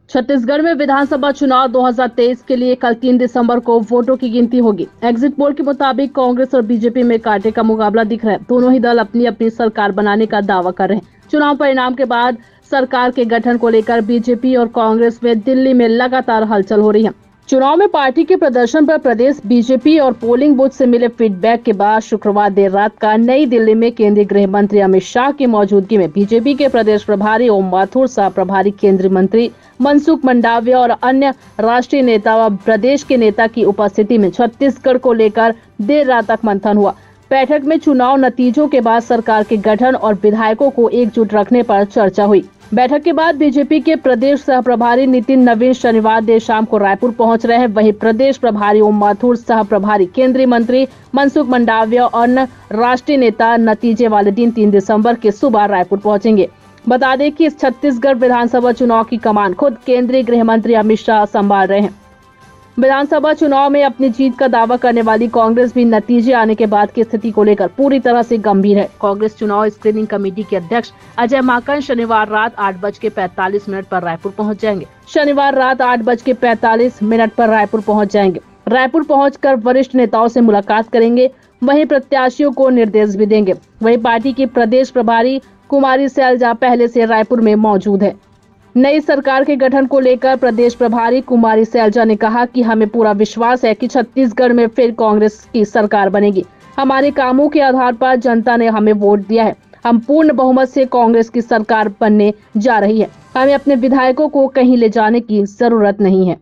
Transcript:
छत्तीसगढ़ में विधानसभा चुनाव 2023 के लिए कल 3 दिसंबर को वोटों की गिनती होगी। एग्जिट पोल के मुताबिक कांग्रेस और बीजेपी में कांटे का मुकाबला दिख रहा है। दोनों ही दल अपनी अपनी सरकार बनाने का दावा कर रहे हैं। चुनाव परिणाम के बाद सरकार के गठन को लेकर बीजेपी और कांग्रेस में दिल्ली में लगातार हलचल हो रही है। चुनाव में पार्टी के प्रदर्शन पर प्रदेश बीजेपी और पोलिंग बूथ से मिले फीडबैक के बाद शुक्रवार देर रात का नई दिल्ली में केंद्रीय गृह मंत्री अमित शाह की मौजूदगी में बीजेपी के प्रदेश प्रभारी ओम माथुर, सह प्रभारी केंद्रीय मंत्री मनसुख मंडाविया और अन्य राष्ट्रीय नेता व प्रदेश के नेता की उपस्थिति में छत्तीसगढ़ को लेकर देर रात तक मंथन हुआ। बैठक में चुनाव नतीजों के बाद सरकार के गठन और विधायकों को एकजुट रखने पर चर्चा हुई। बैठक के बाद बीजेपी के प्रदेश सह प्रभारी नितिन नवीन शनिवार देर शाम को रायपुर पहुंच रहे हैं। वहीं प्रदेश प्रभारी ओम माथुर, सह प्रभारी केंद्रीय मंत्री मनसुख मंडाविया और अन्य राष्ट्रीय नेता नतीजे वाले दिन 3 दिसंबर के सुबह रायपुर पहुंचेंगे। बता दें कि इस छत्तीसगढ़ विधानसभा चुनाव की कमान खुद केंद्रीय गृह मंत्री अमित शाह संभाल रहे हैं। विधानसभा चुनाव में अपनी जीत का दावा करने वाली कांग्रेस भी नतीजे आने के बाद की स्थिति को लेकर पूरी तरह से गंभीर है। कांग्रेस चुनाव स्क्रीनिंग कमेटी के अध्यक्ष अजय माकन शनिवार रात 8:45 पर रायपुर पहुंच जाएंगे। शनिवार रात 8:45 पर रायपुर पहुंच जाएंगे। रायपुर पहुंचकर वरिष्ठ नेताओं से मुलाकात करेंगे। वहीं प्रत्याशियों को निर्देश भी देंगे। वहीं पार्टी की प्रदेश प्रभारी कुमारी सैलजा पहले से रायपुर में मौजूद है। नई सरकार के गठन को लेकर प्रदेश प्रभारी कुमारी सैलजा ने कहा कि हमें पूरा विश्वास है कि छत्तीसगढ़ में फिर कांग्रेस की सरकार बनेगी। हमारे कामों के आधार पर जनता ने हमें वोट दिया है। हम पूर्ण बहुमत से कांग्रेस की सरकार बनने जा रही है। हमें अपने विधायकों को कहीं ले जाने की जरूरत नहीं है।